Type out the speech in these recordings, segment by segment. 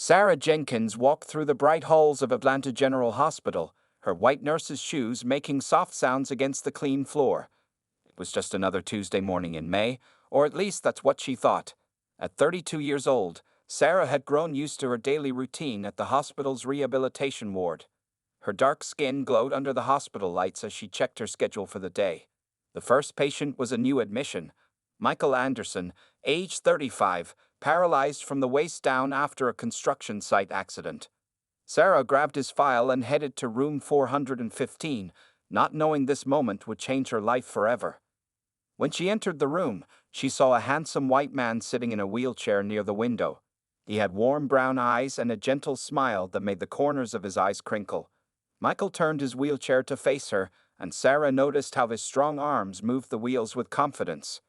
Sarah Jenkins walked through the bright halls of Atlanta General Hospital, her white nurse's shoes making soft sounds against the clean floor. It was just another Tuesday morning in May, or at least that's what she thought. At 32 years old, Sarah had grown used to her daily routine at the hospital's rehabilitation ward. Her dark skin glowed under the hospital lights as she checked her schedule for the day. The first patient was a new admission, Michael Anderson, age 35, paralyzed from the waist down after a construction site accident. Sarah grabbed his file and headed to room 415, not knowing this moment would change her life forever. When she entered the room, she saw a handsome white man sitting in a wheelchair near the window. He had warm brown eyes and a gentle smile that made the corners of his eyes crinkle. Michael turned his wheelchair to face her, and Sarah noticed how his strong arms moved the wheels with confidence.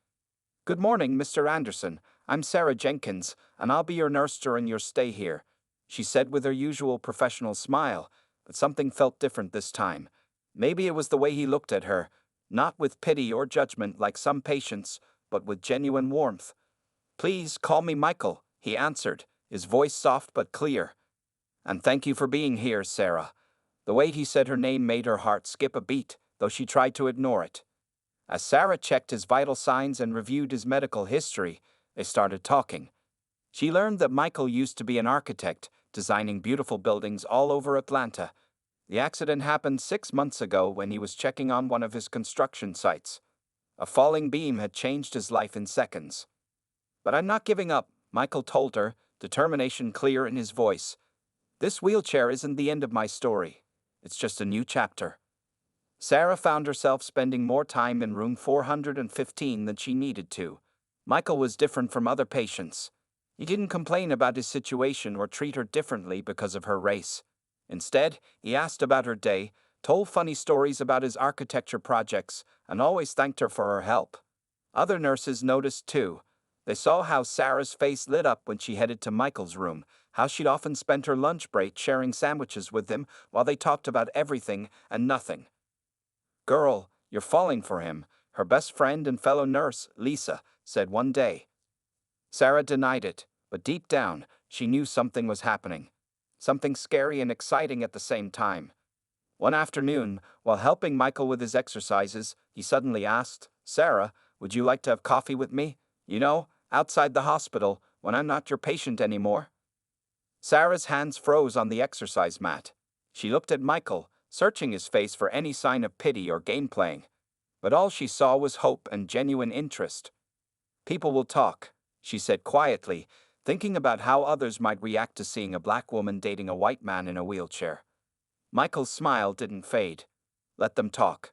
"Good morning, Mr. Anderson. I'm Sarah Jenkins, and I'll be your nurse during your stay here," she said with her usual professional smile, but something felt different this time. Maybe it was the way he looked at her, not with pity or judgment like some patients, but with genuine warmth. "Please call me Michael," he answered, his voice soft but clear. "And thank you for being here, Sarah." The way he said her name made her heart skip a beat, though she tried to ignore it. As Sarah checked his vital signs and reviewed his medical history, they started talking. She learned that Michael used to be an architect, designing beautiful buildings all over Atlanta. The accident happened 6 months ago when he was checking on one of his construction sites. A falling beam had changed his life in seconds. "But I'm not giving up," Michael told her, determination clear in his voice. "This wheelchair isn't the end of my story. It's just a new chapter." Sarah found herself spending more time in room 415 than she needed to. Michael was different from other patients. He didn't complain about his situation or treat her differently because of her race. Instead, he asked about her day, told funny stories about his architecture projects, and always thanked her for her help. Other nurses noticed too. They saw how Sarah's face lit up when she headed to Michael's room, how she'd often spent her lunch break sharing sandwiches with him while they talked about everything and nothing. "Girl, you're falling for him," her best friend and fellow nurse, Lisa, said one day. Sarah denied it, but deep down, she knew something was happening. Something scary and exciting at the same time. One afternoon, while helping Michael with his exercises, he suddenly asked, "Sarah, would you like to have coffee with me? You know, outside the hospital, when I'm not your patient anymore." Sarah's hands froze on the exercise mat. She looked at Michael, searching his face for any sign of pity or game playing. But all she saw was hope and genuine interest. "People will talk," she said quietly, thinking about how others might react to seeing a black woman dating a white man in a wheelchair. Michael's smile didn't fade. "Let them talk.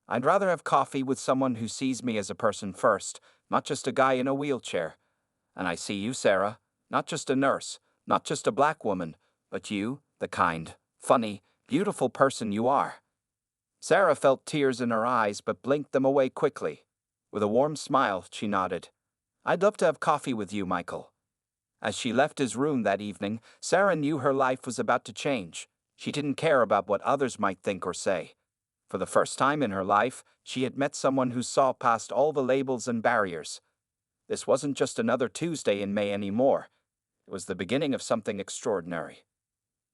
I'd rather have coffee with someone who sees me as a person first, not just a guy in a wheelchair. And I see you, Sarah, not just a nurse, not just a black woman, but you, the kind, funny, beautiful person you are." Sarah felt tears in her eyes but blinked them away quickly. With a warm smile, she nodded. "I'd love to have coffee with you, Michael." As she left his room that evening, Sarah knew her life was about to change. She didn't care about what others might think or say. For the first time in her life, she had met someone who saw past all the labels and barriers. This wasn't just another Tuesday in May anymore. It was the beginning of something extraordinary.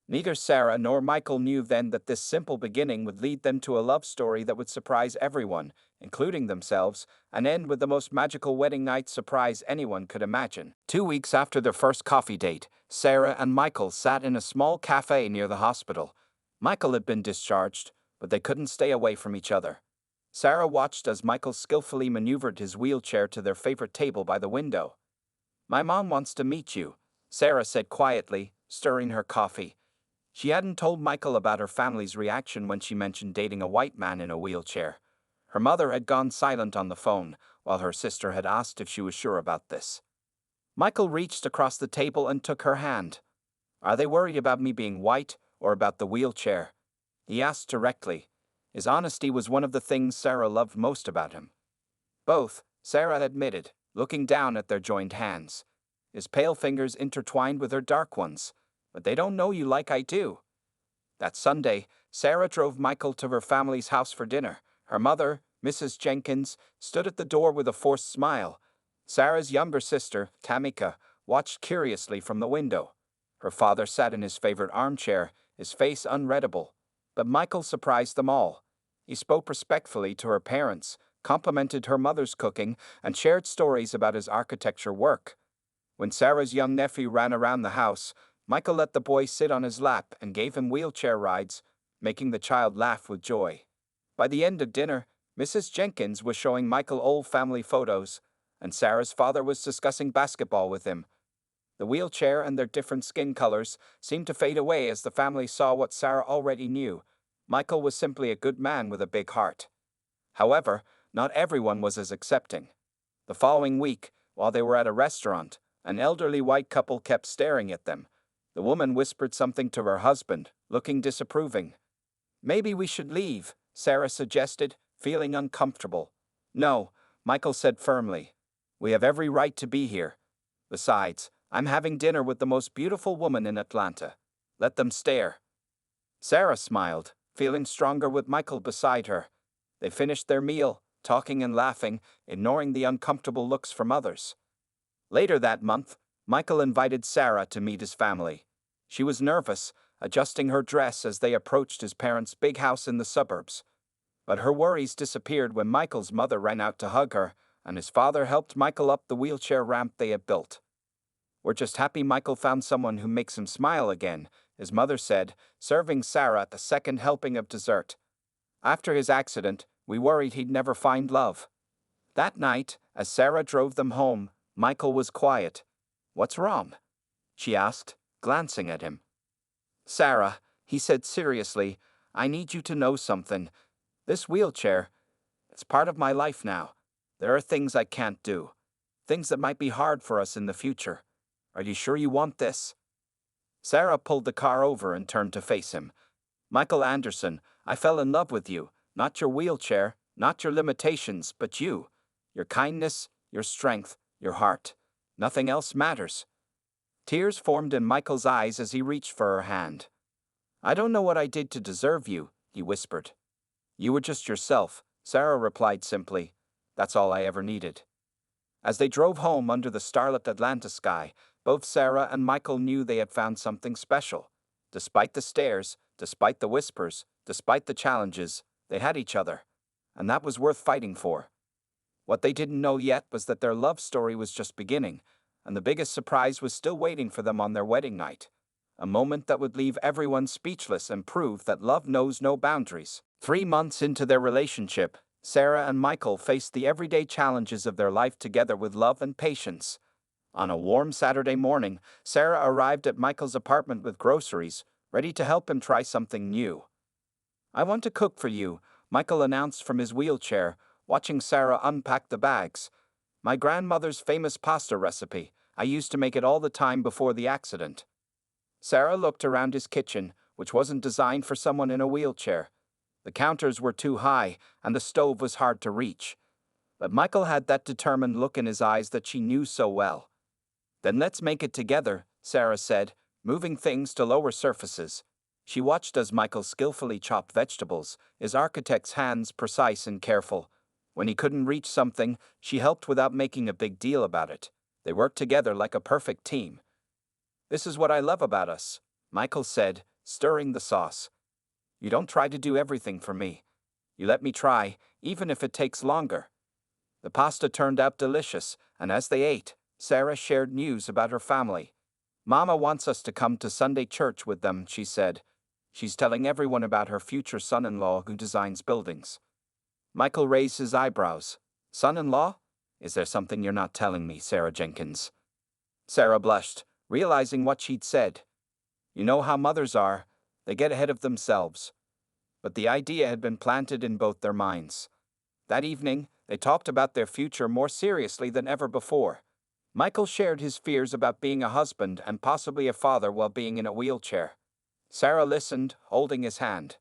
Neither Sarah nor Michael knew then that this simple beginning would lead them to a love story that would surprise everyone, including themselves, and end with the most magical wedding night surprise anyone could imagine. 2 weeks after their first coffee date, Sarah and Michael sat in a small cafe near the hospital. Michael had been discharged, but they couldn't stay away from each other. Sarah watched as Michael skillfully maneuvered his wheelchair to their favorite table by the window. "My mom wants to meet you," Sarah said quietly, stirring her coffee. She hadn't told Michael about her family's reaction when she mentioned dating a white man in a wheelchair. Her mother had gone silent on the phone, while her sister had asked if she was sure about this. Michael reached across the table and took her hand. "Are they worried about me being white, or about the wheelchair?" he asked directly. His honesty was one of the things Sarah loved most about him. "Both," Sarah admitted, looking down at their joined hands. His pale fingers intertwined with her dark ones. "But they don't know you like I do." That Sunday, Sarah drove Michael to her family's house for dinner. Her mother, Mrs. Jenkins, stood at the door with a forced smile. Sarah's younger sister, Tamika, watched curiously from the window. Her father sat in his favorite armchair, his face unreadable. But Michael surprised them all. He spoke respectfully to her parents, complimented her mother's cooking, and shared stories about his architecture work. When Sarah's young nephew ran around the house, Michael let the boy sit on his lap and gave him wheelchair rides, making the child laugh with joy. By the end of dinner, Mrs. Jenkins was showing Michael old family photos, and Sarah's father was discussing basketball with him. The wheelchair and their different skin colors seemed to fade away as the family saw what Sarah already knew. Michael was simply a good man with a big heart. However, not everyone was as accepting. The following week, while they were at a restaurant, an elderly white couple kept staring at them. The woman whispered something to her husband, looking disapproving. "Maybe we should leave," Sarah suggested, feeling uncomfortable. "No," Michael said firmly. "We have every right to be here. Besides, I'm having dinner with the most beautiful woman in Atlanta. Let them stare." Sarah smiled, feeling stronger with Michael beside her. They finished their meal, talking and laughing, ignoring the uncomfortable looks from others. Later that month, Michael invited Sarah to meet his family. She was nervous, adjusting her dress as they approached his parents' big house in the suburbs. But her worries disappeared when Michael's mother ran out to hug her, and his father helped Michael up the wheelchair ramp they had built. "We're just happy Michael found someone who makes him smile again," his mother said, serving Sarah the second helping of dessert. "After his accident, we worried he'd never find love." That night, as Sarah drove them home, Michael was quiet. "What's wrong?" she asked, glancing at him. "Sarah," he said seriously, "I need you to know something. This wheelchair, it's part of my life now. There are things I can't do. Things that might be hard for us in the future. Are you sure you want this?" Sarah pulled the car over and turned to face him. "Michael Anderson, I fell in love with you. Not your wheelchair, not your limitations, but you. Your kindness, your strength, your heart. Nothing else matters." Tears formed in Michael's eyes as he reached for her hand. "I don't know what I did to deserve you," he whispered. "You were just yourself," Sarah replied simply. "That's all I ever needed." As they drove home under the starlit Atlanta sky, both Sarah and Michael knew they had found something special. Despite the stares, despite the whispers, despite the challenges, they had each other. And that was worth fighting for. What they didn't know yet was that their love story was just beginning, and the biggest surprise was still waiting for them on their wedding night. A moment that would leave everyone speechless and prove that love knows no boundaries. 3 months into their relationship, Sarah and Michael faced the everyday challenges of their life together with love and patience. On a warm Saturday morning, Sarah arrived at Michael's apartment with groceries, ready to help him try something new. "I want to cook for you," Michael announced from his wheelchair, watching Sarah unpack the bags. "My grandmother's famous pasta recipe. I used to make it all the time before the accident." Sarah looked around his kitchen, which wasn't designed for someone in a wheelchair. The counters were too high, and the stove was hard to reach. But Michael had that determined look in his eyes that she knew so well. "Then let's make it together," Sarah said, moving things to lower surfaces. She watched as Michael skillfully chopped vegetables, his architect's hands precise and careful. When he couldn't reach something, she helped without making a big deal about it. They worked together like a perfect team. "This is what I love about us," Michael said, stirring the sauce. "You don't try to do everything for me. You let me try, even if it takes longer." The pasta turned out delicious, and as they ate, Sarah shared news about her family. "Mama wants us to come to Sunday church with them," she said. "She's telling everyone about her future son-in-law who designs buildings." Michael raised his eyebrows. "Son-in-law? Is there something you're not telling me, Sarah Jenkins?" Sarah blushed, realizing what she'd said. You know how mothers are. They get ahead of themselves. But the idea had been planted in both their minds. That evening, they talked about their future more seriously than ever before. Michael shared his fears about being a husband and possibly a father while being in a wheelchair. Sarah listened, holding his hand.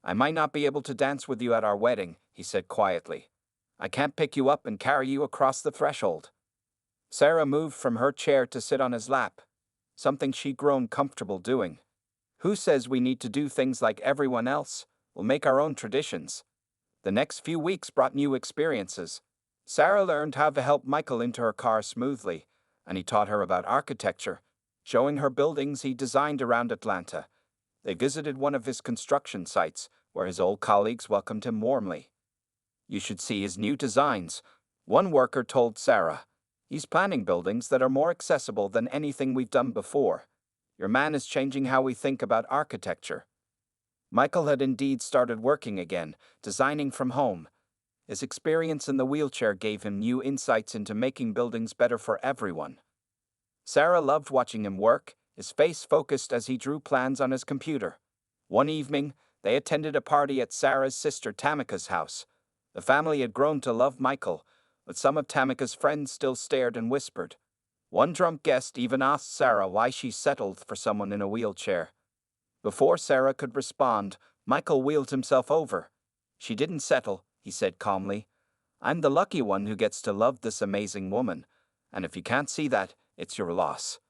"I might not be able to dance with you at our wedding," he said quietly. "I can't pick you up and carry you across the threshold." Sarah moved from her chair to sit on his lap, something she'd grown comfortable doing. "Who says we need to do things like everyone else? We'll make our own traditions." The next few weeks brought new experiences. Sarah learned how to help Michael into her car smoothly, and he taught her about architecture. showing her buildings he designed around Atlanta. They visited one of his construction sites, where his old colleagues welcomed him warmly. "You should see his new designs," one worker told Sarah. "He's planning buildings that are more accessible than anything we've done before. Your man is changing how we think about architecture." Michael had indeed started working again, designing from home. His experience in the wheelchair gave him new insights into making buildings better for everyone. Sarah loved watching him work, his face focused as he drew plans on his computer. One evening, they attended a party at Sarah's sister Tamika's house. The family had grown to love Michael, but some of Tamika's friends still stared and whispered. One drunk guest even asked Sarah why she settled for someone in a wheelchair. Before Sarah could respond, Michael wheeled himself over. "She didn't settle," he said calmly. "I'm the lucky one who gets to love this amazing woman, and if you can't see that, it's your loss."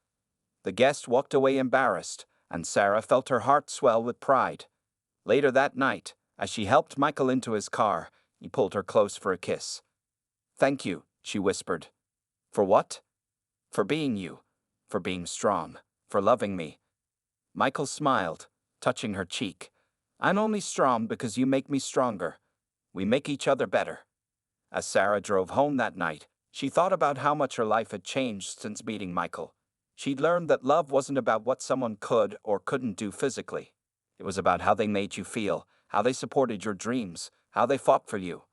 The guest walked away embarrassed, and Sarah felt her heart swell with pride. Later that night, as she helped Michael into his car, he pulled her close for a kiss. "Thank you," she whispered. "For what?" "For being you. For being strong. For loving me." Michael smiled, touching her cheek. "I'm only strong because you make me stronger. We make each other better." As Sarah drove home that night, she thought about how much her life had changed since meeting Michael. She'd learned that love wasn't about what someone could or couldn't do physically. It was about how they made you feel, how they supported your dreams, how they fought for you.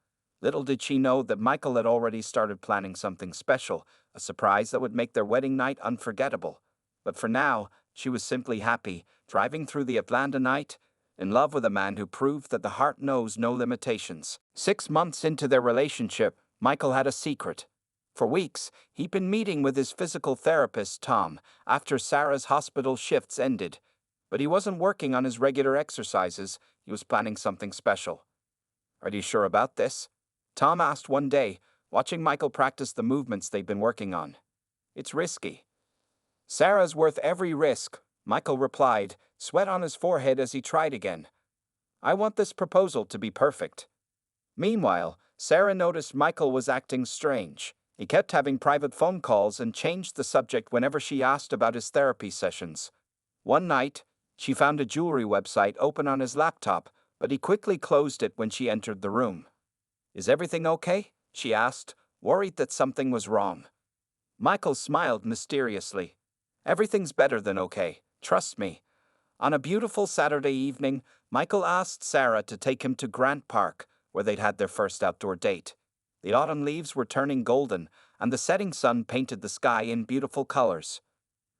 Little did she know that Michael had already started planning something special, a surprise that would make their wedding night unforgettable. But for now, she was simply happy, driving through the Atlanta night, in love with a man who proved that the heart knows no limitations. 6 months into their relationship, Michael had a secret. For weeks, he'd been meeting with his physical therapist, Tom, after Sarah's hospital shifts ended. But he wasn't working on his regular exercises, he was planning something special. "Are you sure about this?" Tom asked one day, watching Michael practice the movements they'd been working on. "It's risky." "Sarah's worth every risk," Michael replied, sweat on his forehead as he tried again. "I want this proposal to be perfect." Meanwhile, Sarah noticed Michael was acting strange. He kept having private phone calls and changed the subject whenever she asked about his therapy sessions. One night, she found a jewelry website open on his laptop, but he quickly closed it when she entered the room. "Is everything okay?" she asked, worried that something was wrong. Michael smiled mysteriously. "Everything's better than okay, trust me." On a beautiful Saturday evening, Michael asked Sarah to take him to Grant Park, where they'd had their first outdoor date. The autumn leaves were turning golden, and the setting sun painted the sky in beautiful colors.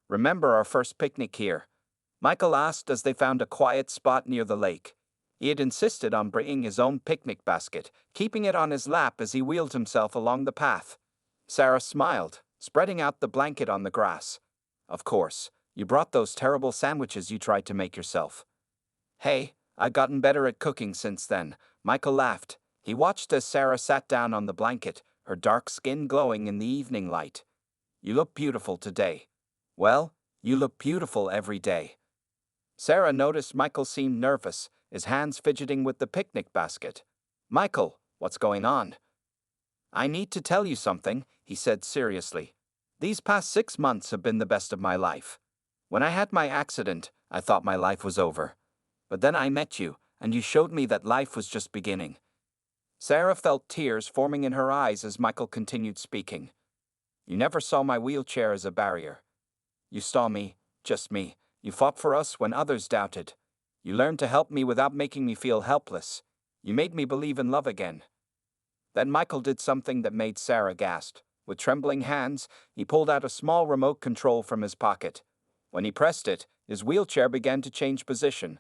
"Remember our first picnic here?" Michael asked as they found a quiet spot near the lake. He had insisted on bringing his own picnic basket, keeping it on his lap as he wheeled himself along the path. Sarah smiled, spreading out the blanket on the grass. "Of course, you brought those terrible sandwiches you tried to make yourself." "Hey, I've gotten better at cooking since then," Michael laughed. He watched as Sarah sat down on the blanket, her dark skin glowing in the evening light. "You look beautiful today." "Well, you look beautiful every day." Sarah noticed Michael seemed nervous, his hands fidgeting with the picnic basket. "Michael, what's going on?" "I need to tell you something," he said seriously. "These past 6 months have been the best of my life. When I had my accident, I thought my life was over. But then I met you, and you showed me that life was just beginning." Sarah felt tears forming in her eyes as Michael continued speaking. "You never saw my wheelchair as a barrier. You saw me, just me. You fought for us when others doubted. You learned to help me without making me feel helpless. You made me believe in love again." Then Michael did something that made Sarah gasp. With trembling hands, he pulled out a small remote control from his pocket. When he pressed it, his wheelchair began to change position.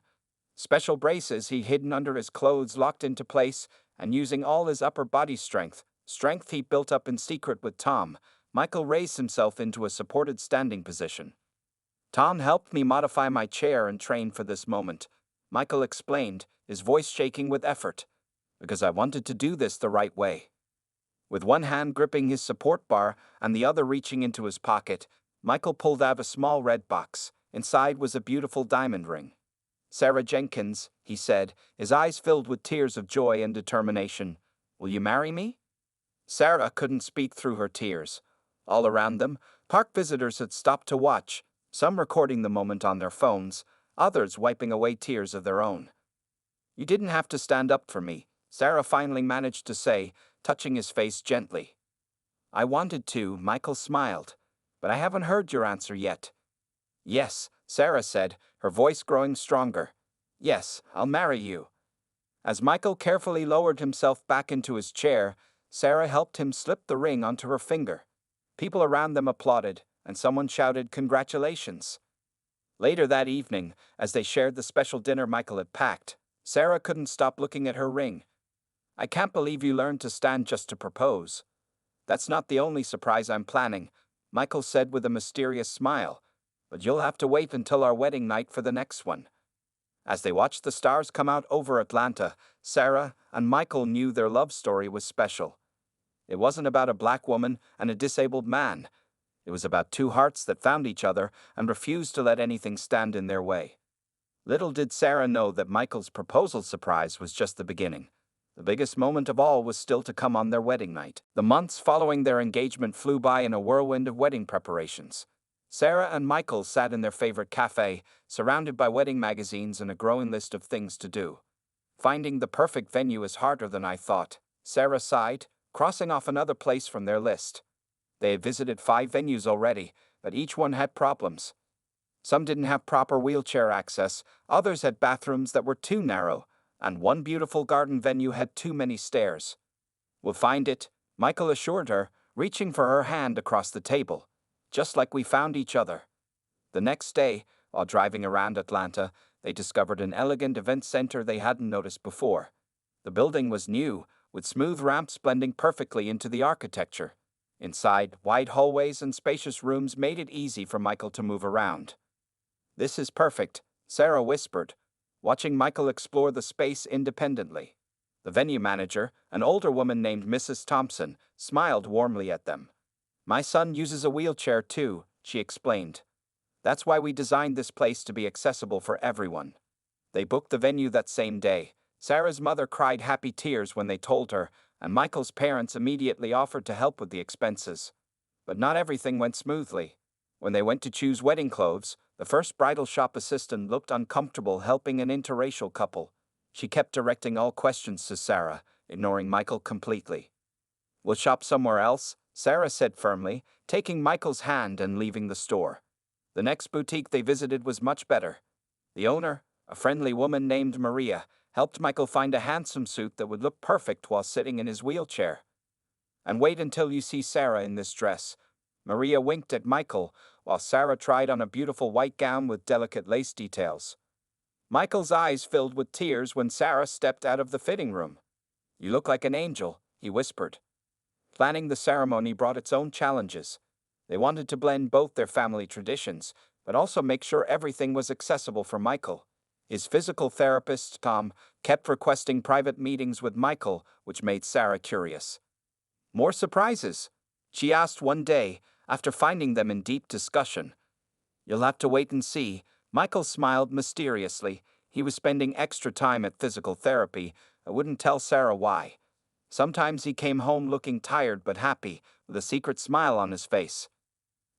Special braces he'd hidden under his clothes locked into place, and using all his upper body strength he built up in secret with Tom, Michael raised himself into a supported standing position. "Tom helped me modify my chair and train for this moment," Michael explained, his voice shaking with effort, "because I wanted to do this the right way." With one hand gripping his support bar and the other reaching into his pocket, Michael pulled out a small red box. Inside was a beautiful diamond ring. "Sarah Jenkins," he said, his eyes filled with tears of joy and determination, "will you marry me?" Sarah couldn't speak through her tears. All around them, park visitors had stopped to watch. some recording the moment on their phones, others wiping away tears of their own. "You didn't have to stand up for me," Sarah finally managed to say, touching his face gently. "I wanted to," Michael smiled, "but I haven't heard your answer yet." "Yes," Sarah said, her voice growing stronger. "Yes, I'll marry you." As Michael carefully lowered himself back into his chair, Sarah helped him slip the ring onto her finger. People around them applauded, and someone shouted congratulations. Later that evening, as they shared the special dinner Michael had packed, Sarah couldn't stop looking at her ring. "I can't believe you learned to stand just to propose." "That's not the only surprise I'm planning," Michael said with a mysterious smile, "but you'll have to wait until our wedding night for the next one." As they watched the stars come out over Atlanta, Sarah and Michael knew their love story was special. It wasn't about a black woman and a disabled man. It was about two hearts that found each other and refused to let anything stand in their way. Little did Sarah know that Michael's proposal surprise was just the beginning. The biggest moment of all was still to come on their wedding night. The months following their engagement flew by in a whirlwind of wedding preparations. Sarah and Michael sat in their favorite cafe, surrounded by wedding magazines and a growing list of things to do. "Finding the perfect venue is harder than I thought," Sarah sighed, crossing off another place from their list. They had visited 5 venues already, but each one had problems. Some didn't have proper wheelchair access, others had bathrooms that were too narrow, and one beautiful garden venue had too many stairs. "We'll find it," Michael assured her, reaching for her hand across the table. "Just like we found each other." The next day, while driving around Atlanta, they discovered an elegant event center they hadn't noticed before. The building was new, with smooth ramps blending perfectly into the architecture. Inside, wide hallways and spacious rooms made it easy for Michael to move around. "This is perfect," Sarah whispered, watching Michael explore the space independently. The venue manager, an older woman named Mrs. Thompson, smiled warmly at them. "My son uses a wheelchair too," she explained. "That's why we designed this place to be accessible for everyone." They booked the venue that same day. Sarah's mother cried happy tears when they told her, and Michael's parents immediately offered to help with the expenses. But not everything went smoothly. When they went to choose wedding clothes, the first bridal shop assistant looked uncomfortable helping an interracial couple. She kept directing all questions to Sarah, ignoring Michael completely. "We'll shop somewhere else," Sarah said firmly, taking Michael's hand and leaving the store. The next boutique they visited was much better. The owner, a friendly woman named Maria, helped Michael find a handsome suit that would look perfect while sitting in his wheelchair. "And wait until you see Sarah in this dress." Maria winked at Michael, while Sarah tried on a beautiful white gown with delicate lace details. Michael's eyes filled with tears when Sarah stepped out of the fitting room. "You look like an angel," he whispered. Planning the ceremony brought its own challenges. They wanted to blend both their family traditions, but also make sure everything was accessible for Michael. His physical therapist, Tom, kept requesting private meetings with Michael, which made Sarah curious. "More surprises?" she asked one day, after finding them in deep discussion. "You'll have to wait and see." Michael smiled mysteriously. He was spending extra time at physical therapy. I wouldn't tell Sarah why. Sometimes he came home looking tired but happy, with a secret smile on his face.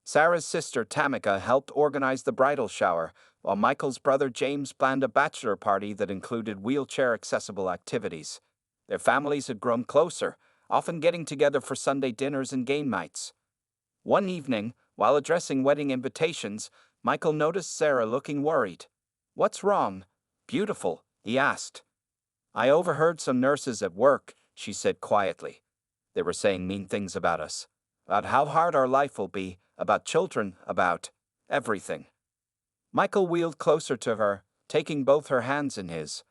Sarah's sister Tamika helped organize the bridal shower, while Michael's brother James planned a bachelor party that included wheelchair-accessible activities. Their families had grown closer, often getting together for Sunday dinners and game nights. One evening, while addressing wedding invitations, Michael noticed Sarah looking worried. "What's wrong?" "Beautiful," he asked. "I overheard some nurses at work," she said quietly. "They were saying mean things about us, about how hard our life will be, about children, about everything." Michael wheeled closer to her, taking both her hands in his.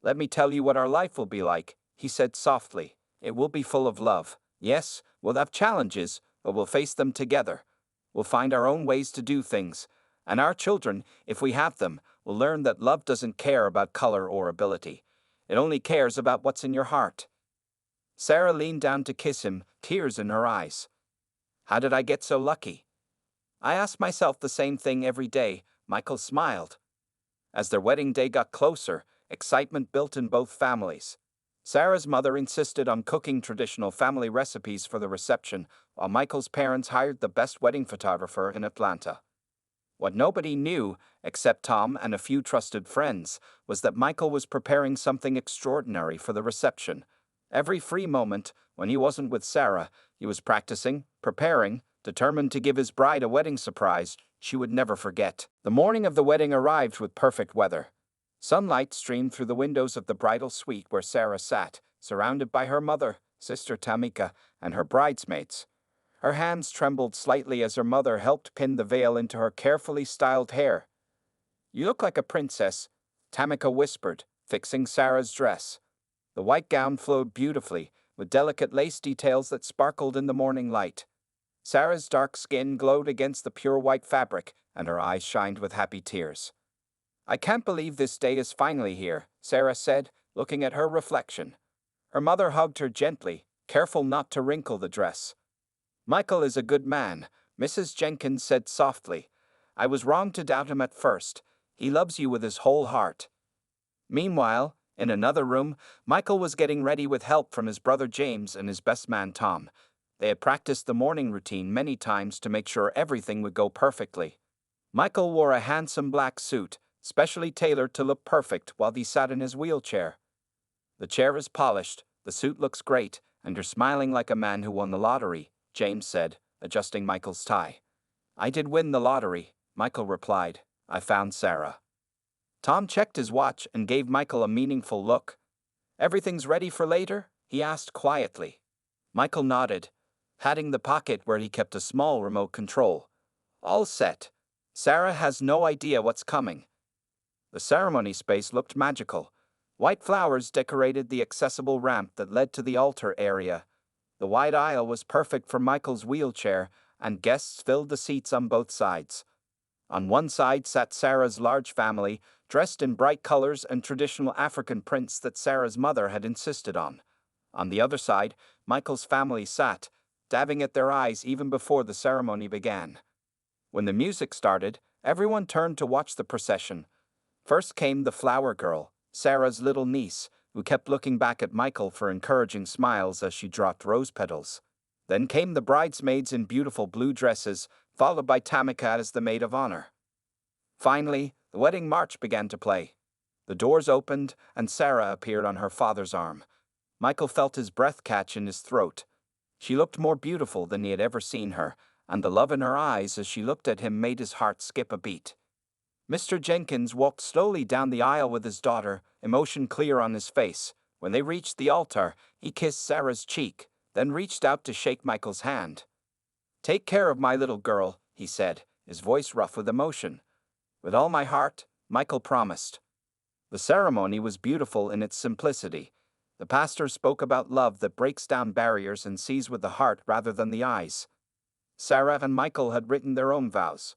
"Let me tell you what our life will be like," he said softly. "It will be full of love. Yes, we'll have challenges, but we'll face them together. We'll find our own ways to do things. And our children, if we have them, will learn that love doesn't care about color or ability. It only cares about what's in your heart." Sarah leaned down to kiss him, tears in her eyes. "How did I get so lucky?" "I ask myself the same thing every day," Michael smiled. As their wedding day got closer, excitement built in both families. Sarah's mother insisted on cooking traditional family recipes for the reception, while Michael's parents hired the best wedding photographer in Atlanta. What nobody knew, except Tom and a few trusted friends, was that Michael was preparing something extraordinary for the reception. Every free moment, when he wasn't with Sarah, he was practicing, preparing, determined to give his bride a wedding surprise she would never forget. The morning of the wedding arrived with perfect weather. Sunlight streamed through the windows of the bridal suite where Sarah sat, surrounded by her mother, Sister Tamika, and her bridesmaids. Her hands trembled slightly as her mother helped pin the veil into her carefully styled hair. "You look like a princess," Tamika whispered, fixing Sarah's dress. The white gown flowed beautifully, with delicate lace details that sparkled in the morning light. Sarah's dark skin glowed against the pure white fabric, and her eyes shined with happy tears. "I can't believe this day is finally here," Sarah said, looking at her reflection. Her mother hugged her gently, careful not to wrinkle the dress. "Michael is a good man," Mrs. Jenkins said softly. "I was wrong to doubt him at first. He loves you with his whole heart." Meanwhile, in another room, Michael was getting ready with help from his brother James and his best man Tom. They had practiced the morning routine many times to make sure everything would go perfectly. Michael wore a handsome black suit, specially tailored to look perfect while he sat in his wheelchair. "The chair is polished, the suit looks great, and you're smiling like a man who won the lottery," James said, adjusting Michael's tie. "I did win the lottery," Michael replied. "I found Sarah." Tom checked his watch and gave Michael a meaningful look. "Everything's ready for later?" he asked quietly. Michael nodded, patting the pocket where he kept a small remote control. "All set. Sarah has no idea what's coming." The ceremony space looked magical. White flowers decorated the accessible ramp that led to the altar area. The wide aisle was perfect for Michael's wheelchair, and guests filled the seats on both sides. On one side sat Sarah's large family, dressed in bright colors and traditional African prints that Sarah's mother had insisted on. On the other side, Michael's family sat, dabbing at their eyes even before the ceremony began. When the music started, everyone turned to watch the procession. First came the flower girl, Sarah's little niece, who kept looking back at Michael for encouraging smiles as she dropped rose petals. Then came the bridesmaids in beautiful blue dresses, followed by Tamika as the maid of honor. Finally, the wedding march began to play. The doors opened, and Sarah appeared on her father's arm. Michael felt his breath catch in his throat. She looked more beautiful than he had ever seen her, and the love in her eyes as she looked at him made his heart skip a beat. Mr. Jenkins walked slowly down the aisle with his daughter, emotion clear on his face. When they reached the altar, he kissed Sarah's cheek, then reached out to shake Michael's hand. "Take care of my little girl," he said, his voice rough with emotion. "With all my heart," Michael promised. The ceremony was beautiful in its simplicity. The pastor spoke about love that breaks down barriers and sees with the heart rather than the eyes. Sarah and Michael had written their own vows.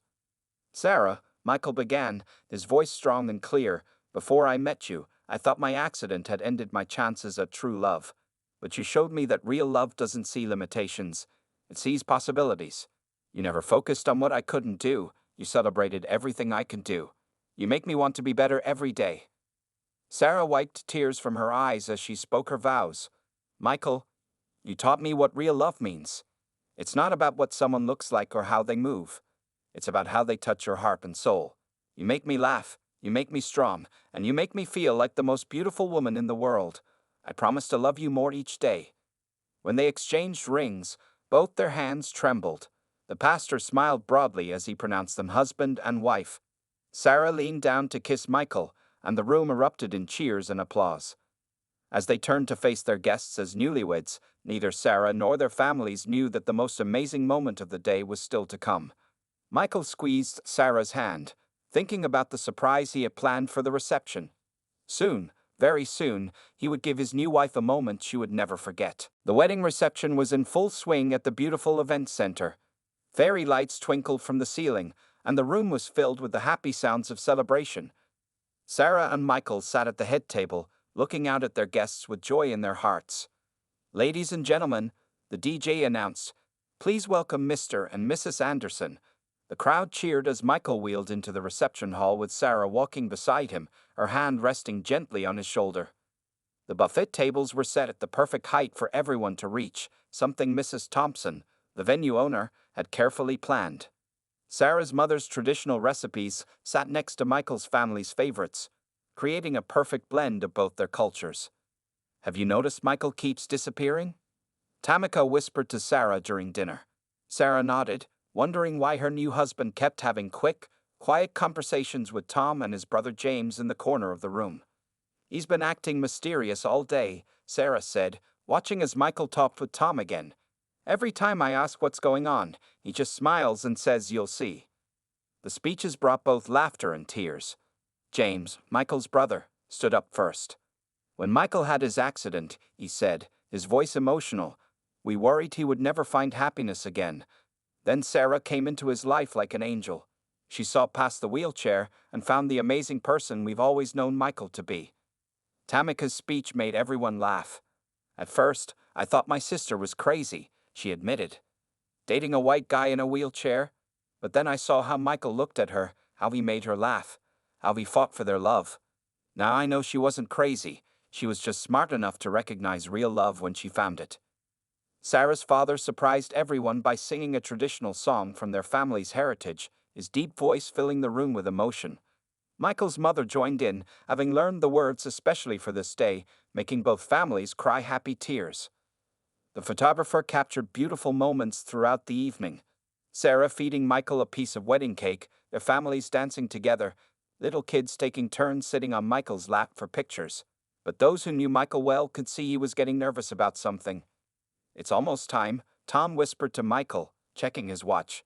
"Sarah," Michael began, his voice strong and clear, "before I met you, I thought my accident had ended my chances at true love. But you showed me that real love doesn't see limitations. It sees possibilities. You never focused on what I couldn't do. You celebrated everything I can do. You make me want to be better every day." Sarah wiped tears from her eyes as she spoke her vows. "Michael, you taught me what real love means. It's not about what someone looks like or how they move. It's about how they touch your heart and soul. You make me laugh, you make me strong, and you make me feel like the most beautiful woman in the world. I promise to love you more each day." When they exchanged rings, both their hands trembled. The pastor smiled broadly as he pronounced them husband and wife. Sarah leaned down to kiss Michael, and the room erupted in cheers and applause. As they turned to face their guests as newlyweds, neither Sarah nor their families knew that the most amazing moment of the day was still to come. Michael squeezed Sarah's hand, thinking about the surprise he had planned for the reception. Soon, very soon, he would give his new wife a moment she would never forget. The wedding reception was in full swing at the beautiful event center. Fairy lights twinkled from the ceiling, and the room was filled with the happy sounds of celebration. Sarah and Michael sat at the head table, looking out at their guests with joy in their hearts. "Ladies and gentlemen," the DJ announced, "please welcome Mr. and Mrs. Anderson." The crowd cheered as Michael wheeled into the reception hall with Sarah walking beside him, her hand resting gently on his shoulder. The buffet tables were set at the perfect height for everyone to reach, something Mrs. Thompson, the venue owner, had carefully planned. Sarah's mother's traditional recipes sat next to Michael's family's favorites, creating a perfect blend of both their cultures. Have you noticed Michael keeps disappearing? Tamika whispered to Sarah during dinner. Sarah nodded, wondering why her new husband kept having quick, quiet conversations with Tom and his brother James in the corner of the room. He's been acting mysterious all day, Sarah said, watching as Michael talked with Tom again. Every time I ask what's going on, he just smiles and says, "You'll see." The speeches brought both laughter and tears. James, Michael's brother, stood up first. When Michael had his accident, he said, his voice emotional, "We worried he would never find happiness again." Then Sarah came into his life like an angel. She saw past the wheelchair and found the amazing person we've always known Michael to be. Tamika's speech made everyone laugh. At first, I thought my sister was crazy, she admitted. Dating a white guy in a wheelchair? But then I saw how Michael looked at her, how he made her laugh, how he fought for their love. Now I know she wasn't crazy, she was just smart enough to recognize real love when she found it. Sarah's father surprised everyone by singing a traditional song from their family's heritage, his deep voice filling the room with emotion. Michael's mother joined in, having learned the words especially for this day, making both families cry happy tears. The photographer captured beautiful moments throughout the evening. Sarah feeding Michael a piece of wedding cake, their families dancing together, little kids taking turns sitting on Michael's lap for pictures. But those who knew Michael well could see he was getting nervous about something. "It's almost time," Tom whispered to Michael, checking his watch.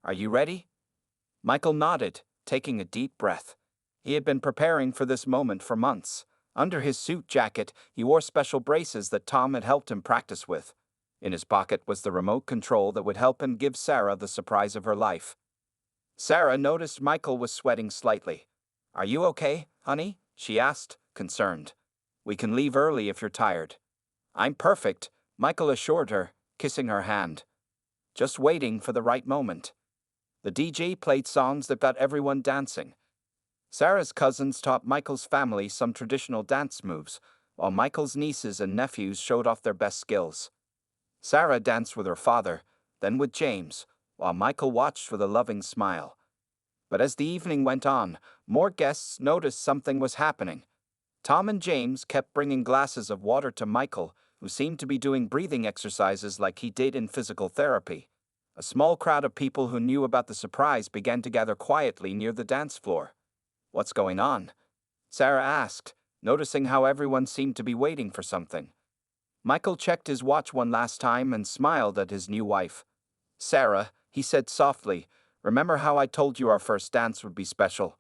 "Are you ready?" Michael nodded, taking a deep breath. He had been preparing for this moment for months. Under his suit jacket, he wore special braces that Tom had helped him practice with. In his pocket was the remote control that would help him give Sarah the surprise of her life. Sarah noticed Michael was sweating slightly. "Are you okay, honey?" she asked, concerned. "We can leave early if you're tired." "I'm perfect," Michael assured her, kissing her hand. Just waiting for the right moment. The DJ played songs that got everyone dancing. Sarah's cousins taught Michael's family some traditional dance moves, while Michael's nieces and nephews showed off their best skills. Sarah danced with her father, then with James, while Michael watched with a loving smile. But as the evening went on, more guests noticed something was happening. Tom and James kept bringing glasses of water to Michael, who seemed to be doing breathing exercises like he did in physical therapy. A small crowd of people who knew about the surprise began to gather quietly near the dance floor. "What's going on?" Sarah asked, noticing how everyone seemed to be waiting for something. Michael checked his watch one last time and smiled at his new wife. "Sarah," he said softly, "remember how I told you our first dance would be special?"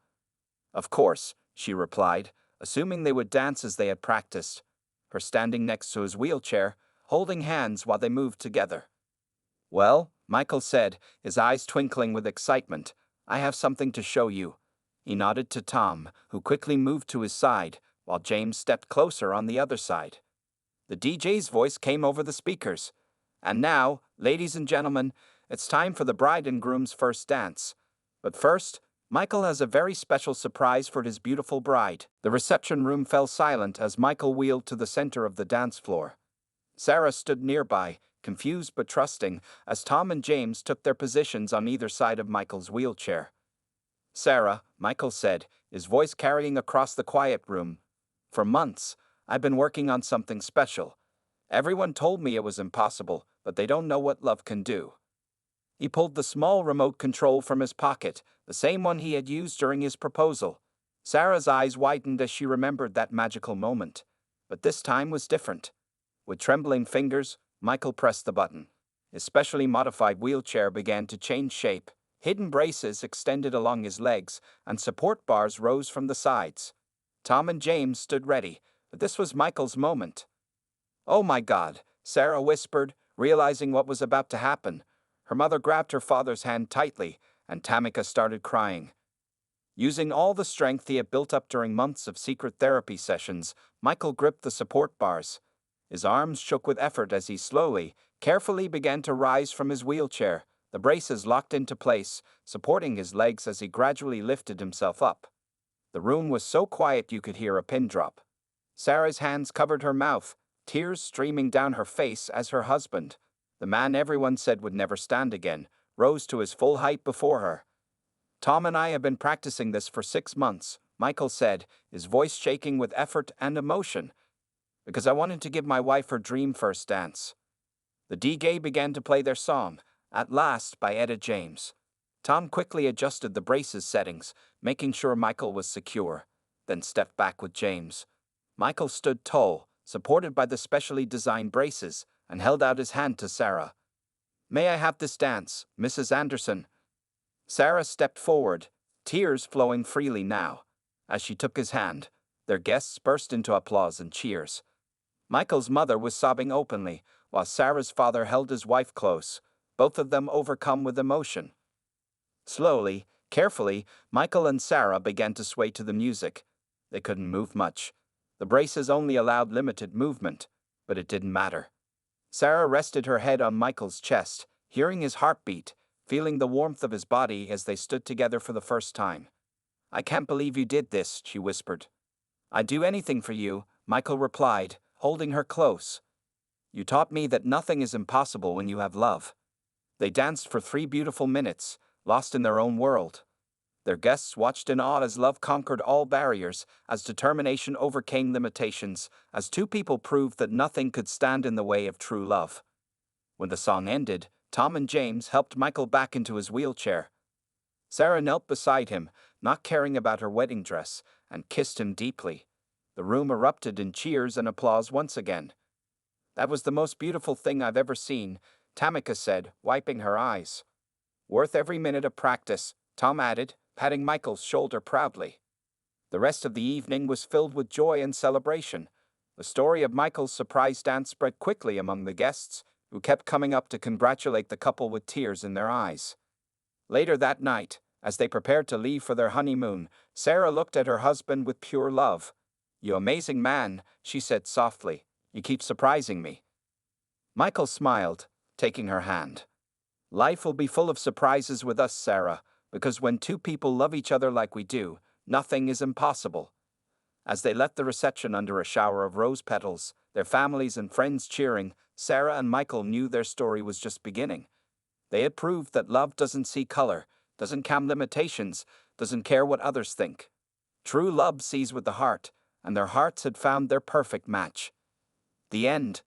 "Of course," she replied, assuming they would dance as they had practiced, her standing next to his wheelchair, holding hands while they moved together. "Well," Michael said, his eyes twinkling with excitement, "I have something to show you." He nodded to Tom, who quickly moved to his side, while James stepped closer on the other side. The DJ's voice came over the speakers. "And now, ladies and gentlemen, it's time for the bride and groom's first dance. But first, Michael has a very special surprise for his beautiful bride." The reception room fell silent as Michael wheeled to the center of the dance floor. Sarah stood nearby, confused but trusting, as Tom and James took their positions on either side of Michael's wheelchair. "Sarah," Michael said, his voice carrying across the quiet room, "for months, I've been working on something special. Everyone told me it was impossible, but they don't know what love can do." He pulled the small remote control from his pocket, the same one he had used during his proposal. Sarah's eyes widened as she remembered that magical moment. But this time was different. With trembling fingers, Michael pressed the button. His specially modified wheelchair began to change shape. Hidden braces extended along his legs, and support bars rose from the sides. Tom and James stood ready, but this was Michael's moment. "Oh my God," Sarah whispered, realizing what was about to happen. Her mother grabbed her father's hand tightly, and Tamika started crying. Using all the strength he had built up during months of secret therapy sessions, Michael gripped the support bars. His arms shook with effort as he slowly, carefully began to rise from his wheelchair, the braces locked into place, supporting his legs as he gradually lifted himself up. The room was so quiet you could hear a pin drop. Sarah's hands covered her mouth, tears streaming down her face as her husband, the man everyone said would never stand again, rose to his full height before her. "Tom and I have been practicing this for 6 months," Michael said, his voice shaking with effort and emotion, "because I wanted to give my wife her dream first dance." The DJ began to play their song, At Last by Etta James. Tom quickly adjusted the braces settings, making sure Michael was secure, then stepped back with James. Michael stood tall, supported by the specially designed braces, and held out his hand to Sarah. "May I have this dance, Mrs. Anderson?" Sarah stepped forward, tears flowing freely now. As she took his hand, their guests burst into applause and cheers. Michael's mother was sobbing openly, while Sarah's father held his wife close, both of them overcome with emotion. Slowly, carefully, Michael and Sarah began to sway to the music. They couldn't move much. The braces only allowed limited movement, but it didn't matter. Sarah rested her head on Michael's chest, hearing his heartbeat, feeling the warmth of his body as they stood together for the first time. "I can't believe you did this," she whispered. "I'd do anything for you," Michael replied, holding her close. "You taught me that nothing is impossible when you have love." They danced for 3 beautiful minutes, lost in their own world. Their guests watched in awe as love conquered all barriers, as determination overcame limitations, as two people proved that nothing could stand in the way of true love. When the song ended, Tom and James helped Michael back into his wheelchair. Sarah knelt beside him, not caring about her wedding dress, and kissed him deeply. The room erupted in cheers and applause once again. "That was the most beautiful thing I've ever seen," Tamika said, wiping her eyes. "Worth every minute of practice," Tom added, patting Michael's shoulder proudly. The rest of the evening was filled with joy and celebration. The story of Michael's surprise dance spread quickly among the guests, who kept coming up to congratulate the couple with tears in their eyes. Later that night, as they prepared to leave for their honeymoon, Sarah looked at her husband with pure love. "You amazing man," she said softly. "You keep surprising me." Michael smiled, taking her hand. "Life will be full of surprises with us, Sarah, because when two people love each other like we do, nothing is impossible." As they left the reception under a shower of rose petals, their families and friends cheering, Sarah and Michael knew their story was just beginning. They had proved that love doesn't see color, doesn't count limitations, doesn't care what others think. True love sees with the heart, and their hearts had found their perfect match. The end.